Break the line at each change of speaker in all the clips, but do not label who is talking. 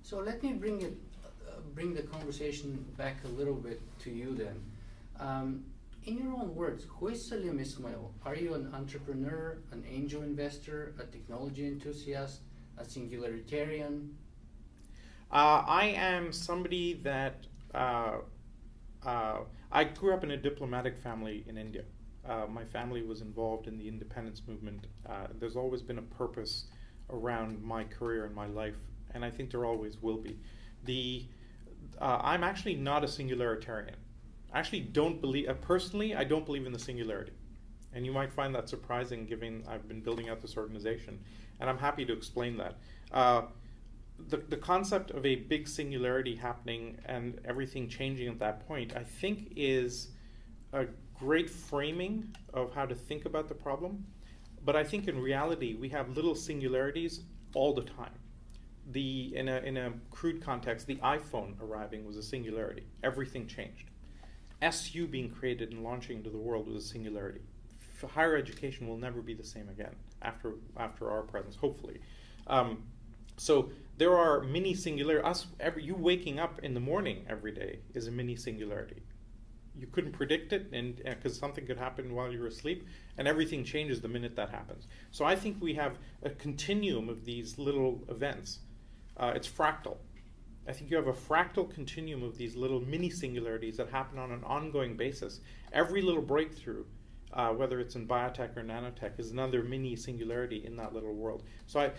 So let me bring the conversation back a little bit to you then. In your own words, who is Salim Ismail? Are you an entrepreneur, an angel investor, a technology enthusiast, a singularitarian?
I am somebody that I grew up in a diplomatic family in India. My family was involved in the independence movement. There's always been a purpose around my career and my life, and I think there always will be. I'm actually not a singularitarian. I actually don't believe, personally, I don't believe in the singularity. And you might find that surprising given I've been building out this organization, and I'm happy to explain that. The concept of a big singularity happening and everything changing at that point, I think, is a great framing of how to think about the problem. But I think in reality, we have little singularities all the time. In a crude context, the iPhone arriving was a singularity. Everything changed. SU being created and launching into the world was a singularity. Higher education will never be the same again after our presence, hopefully. So there are mini singularities. You waking up in the morning every day is a mini singularity. You couldn't predict it, and because something could happen while you were asleep, and everything changes the minute that happens. So I think we have a continuum of these little events. It's fractal. I think you have a fractal continuum of these little mini singularities that happen on an ongoing basis. Every little breakthrough, whether it's in biotech or nanotech, is another mini singularity in that little world. So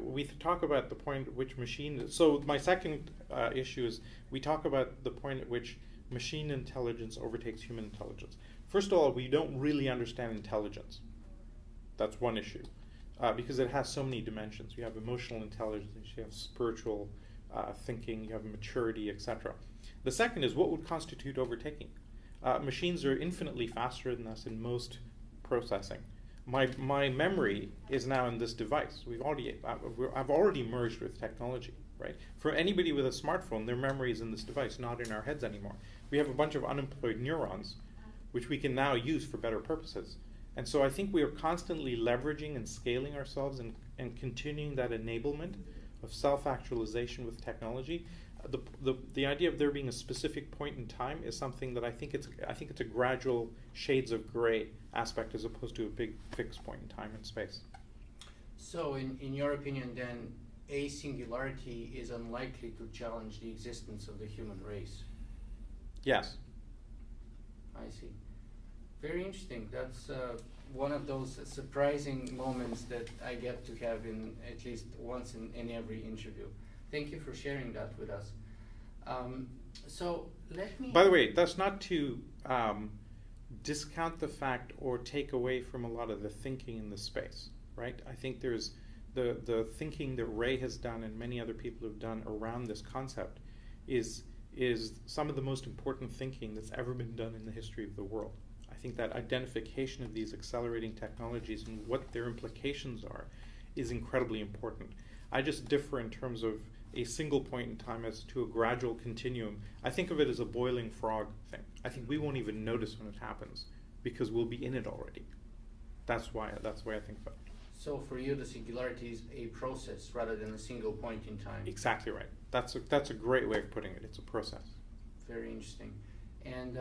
we talk about the point at which machine. So my second issue is we talk about the point at which machine intelligence overtakes human intelligence. First of all, we don't really understand intelligence. That's one issue, because it has so many dimensions. You have emotional intelligence, you have spiritual thinking, you have maturity, etc. The second is what would constitute overtaking. Machines are infinitely faster than us in most processing. My memory is now in this device. I've already merged with technology, right? For anybody with a smartphone, their memory is in this device, not in our heads anymore. We have a bunch of unemployed neurons, which we can now use for better purposes. And so I think we are constantly leveraging and scaling ourselves and continuing that enablement of self-actualization with technology. The idea of there being a specific point in time is something that I think it's a gradual shades of gray aspect as opposed to a big fixed point in time and space.
So in your opinion then, a singularity is unlikely to challenge the existence of the human race?
Yes.
I see. Very interesting. That's one of those surprising moments that I get to have in at least once in every interview. Thank you for sharing that with us. So let me...
By the way, that's not to discount the fact or take away from a lot of the thinking in the space, right? I think there's the thinking that Ray has done and many other people have done around this concept is some of the most important thinking that's ever been done in the history of the world. I think that identification of these accelerating technologies and what their implications are is incredibly important. I just differ in terms of a single point in time as to a gradual continuum. I think of it as a boiling frog thing. I think we won't even notice when it happens because we'll be in it already. That's why I think about it.
So for you, the singularity is a process rather than a single point in time.
Exactly right. That's a great way of putting it. It's a process. Very
interesting. And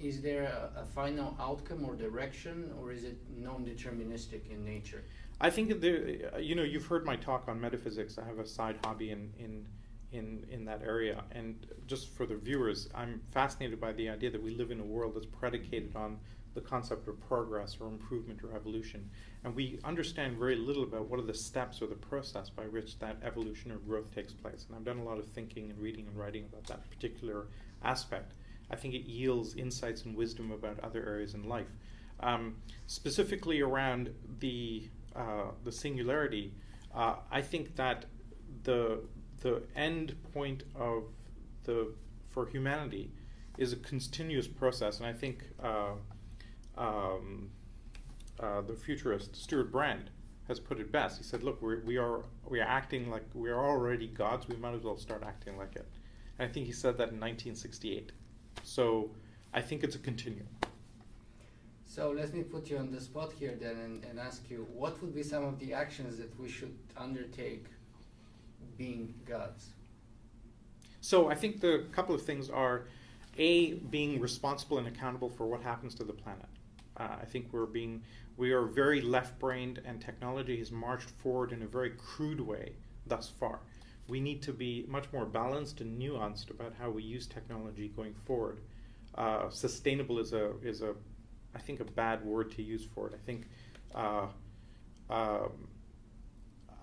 is there a final outcome or direction, or is it non-deterministic in nature?
I think you've heard my talk on metaphysics. I have a side hobby in that area, and just for the viewers, I'm fascinated by the idea that we live in a world that's predicated on the concept of progress or improvement or evolution, and we understand very little about what are the steps or the process by which that evolution or growth takes place. And I've done a lot of thinking and reading and writing about that particular aspect. I think it yields insights and wisdom about other areas in life. Specifically around the singularity, I think that the end point for humanity is a continuous process, and I think the futurist Stuart Brand has put it best. He said, "Look, we are acting like we are already gods. We might as well start acting like it." And I think he said that in 1968. So I think it's a continuum.
So let me put you on the spot here then and ask you, what would be some of the actions that we should undertake being gods?
So I think the couple of things are, A, being responsible and accountable for what happens to the planet. I think we are very left-brained, and technology has marched forward in a very crude way thus far. We need to be much more balanced and nuanced about how we use technology going forward. Sustainable is I think, a bad word to use for it. I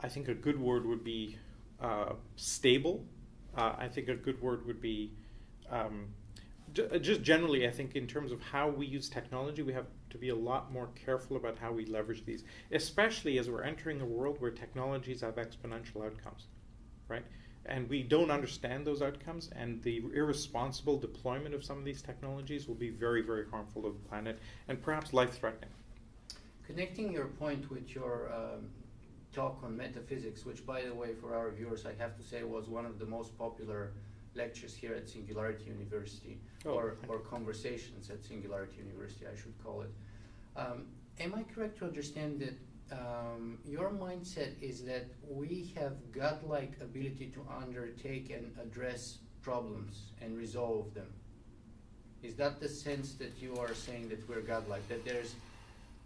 think a good word would be stable. I think a good word would be just generally. I think in terms of how we use technology, we have to be a lot more careful about how we leverage these, especially as we're entering a world where technologies have exponential outcomes, right? And we don't understand those outcomes, and the irresponsible deployment of some of these technologies will be very, very harmful to the planet and perhaps life-threatening.
Connecting your point with your talk on metaphysics, which, by the way, for our viewers, I have to say was one of the most popular lectures here at Singularity University, or conversations at Singularity University, I should call it. Am I correct to understand that your mindset is that we have godlike ability to undertake and address problems and resolve them? Is that the sense that you are saying that we're godlike? That there's,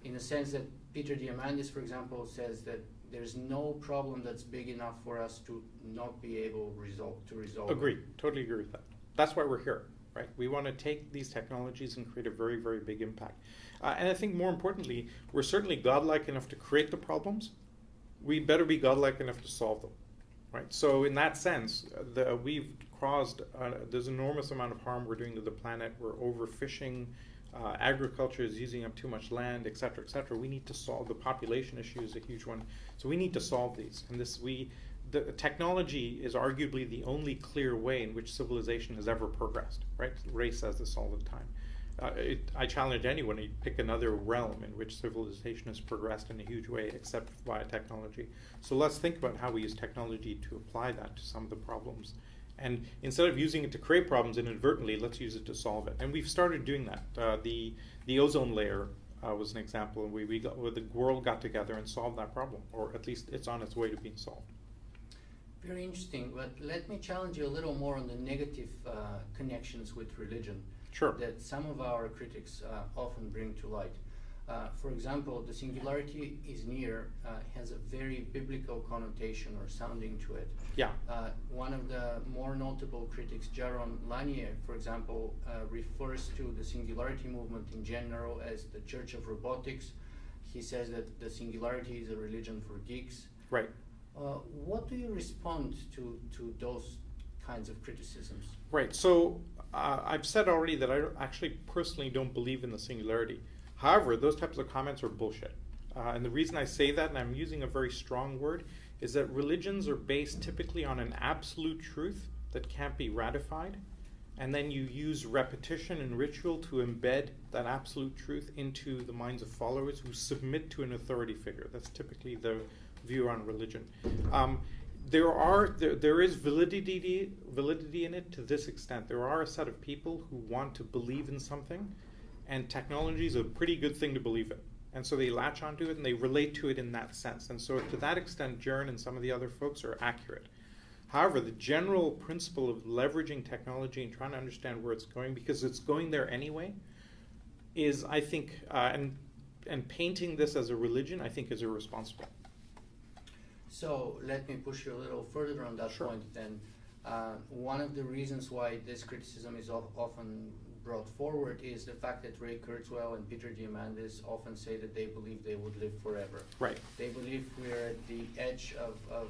in a sense that Peter Diamandis, for example, says that there's no problem that's big enough for us to not be able to resolve.
Agree, totally agree with that. That's why we're here, right? We want to take these technologies and create a very, very big impact. And I think more importantly, we're certainly godlike enough to create the problems. We better be godlike enough to solve them, right? So in that sense, we've caused, there's an enormous amount of harm we're doing to the planet. We're overfishing. Agriculture is using up too much land, et cetera, et cetera. We need to solve the population issue is a huge one. So we need to solve these. And the technology is arguably the only clear way in which civilization has ever progressed, right? Ray says this all the time. I challenge anyone to pick another realm in which civilization has progressed in a huge way except via technology. So let's think about how we use technology to apply that to some of the problems. And instead of using it to create problems inadvertently, let's use it to solve it. And we've started doing that. The ozone layer was an example, and the world got together and solved that problem, or at least it's on its way to being solved.
Very interesting, but let me challenge you a little more on the negative connections with religion.
Sure.
That some of our critics often bring to light. For example, the singularity is near has a very biblical connotation or sounding to it.
Yeah.
One of the more notable critics, Jaron Lanier, for example, refers to the singularity movement in general as the Church of Robotics. He says that the singularity is a religion for geeks.
Right.
What do you respond to those kinds of criticisms?
Right. So I've said already that I actually personally don't believe in the singularity. However, those types of comments are bullshit. And the reason I say that, and I'm using a very strong word, is that religions are based typically on an absolute truth that can't be ratified. And then you use repetition and ritual to embed that absolute truth into the minds of followers who submit to an authority figure. That's typically the view on religion. There is validity in it to this extent. There are a set of people who want to believe in something, and technology is a pretty good thing to believe in. And so they latch onto it and they relate to it in that sense. And so to that extent, Jaron and some of the other folks are accurate. However, the general principle of leveraging technology and trying to understand where it's going, because it's going there anyway, is, I think, and painting this as a religion, I think, is irresponsible.
So let me push you a little further on that
Sure.
point then. One of the reasons why this criticism is often brought forward is the fact that Ray Kurzweil and Peter Diamandis often say that they believe they would live forever.
Right.
They believe we're at the edge of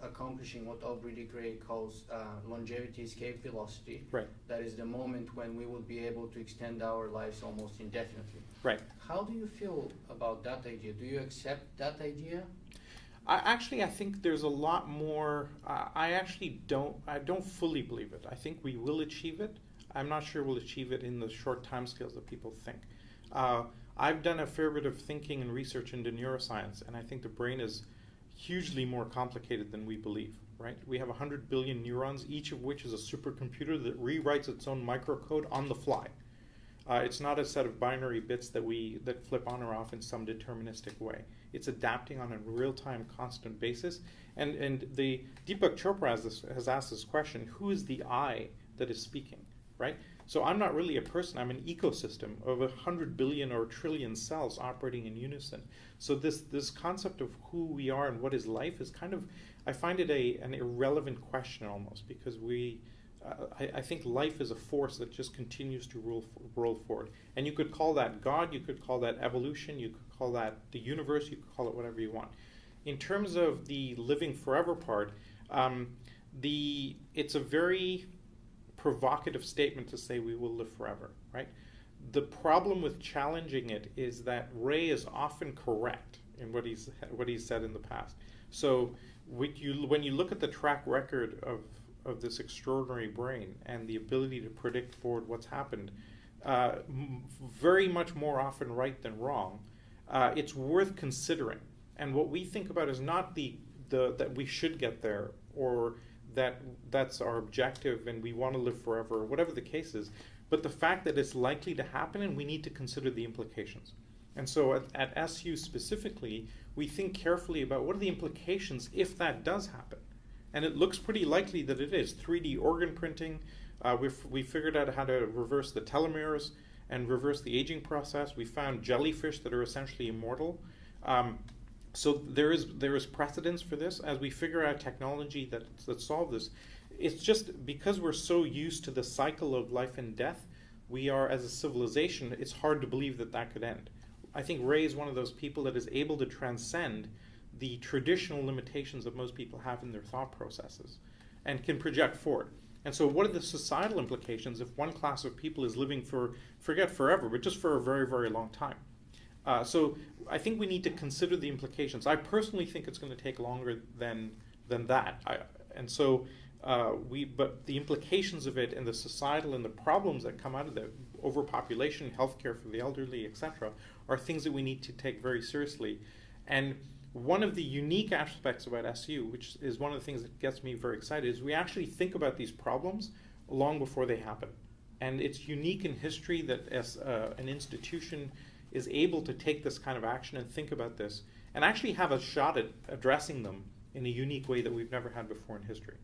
accomplishing what Aubrey de Grey calls longevity escape velocity.
Right.
That is the moment when we will be able to extend our lives almost indefinitely.
Right.
How do you feel about that idea? Do you accept that idea?
I think there's a lot more. I don't fully believe it. I think we will achieve it. I'm not sure we'll achieve it in the short timescales that people think. I've done a fair bit of thinking and research into neuroscience, and I think the brain is hugely more complicated than we believe, right? We have 100 billion neurons, each of which is a supercomputer that rewrites its own microcode on the fly. It's not a set of binary bits that flip on or off in some deterministic way. It's adapting on a real-time, constant basis. And the Deepak Chopra has asked this question: who is the I that is speaking, right? So I'm not really a person. I'm an ecosystem of 100 billion or trillion cells operating in unison. So this concept of who we are and what is life is kind of, I find it an irrelevant question almost, because I think life is a force that just continues to roll forward. And you could call that God, you could call that evolution, you could call that the universe, you could call it whatever you want. In terms of the living forever part, it's a very provocative statement to say we will live forever, right? The problem with challenging it is that Ray is often correct in what he's said in the past. So when you look at the track record of this extraordinary brain and the ability to predict forward what's happened, very much more often right than wrong, it's worth considering. And what we think about is not that we should get there, or that's our objective and we want to live forever, or whatever the case is, but the fact that it's likely to happen and we need to consider the implications. And so at SU specifically, we think carefully about what are the implications if that does happen. And it looks pretty likely that it is. 3D organ printing, we figured out how to reverse the telomeres and reverse the aging process. We found jellyfish that are essentially immortal. So there is precedence for this. As we figure out technology that solve this, it's just because we're so used to the cycle of life and death, we are, as a civilization, it's hard to believe that could end. I think Ray is one of those people that is able to transcend the traditional limitations that most people have in their thought processes and can project forward. And so what are the societal implications if one class of people is living forget forever, but just for a very, very long time? So I think we need to consider the implications. I personally think it's going to take longer than that. But the implications of it and the societal and the problems that come out of that, overpopulation, healthcare for the elderly, etc., are things that we need to take very seriously. And one of the unique aspects about SU, which is one of the things that gets me very excited, is we actually think about these problems long before they happen. And it's unique in history that as an institution is able to take this kind of action and think about this and actually have a shot at addressing them in a unique way that we've never had before in history.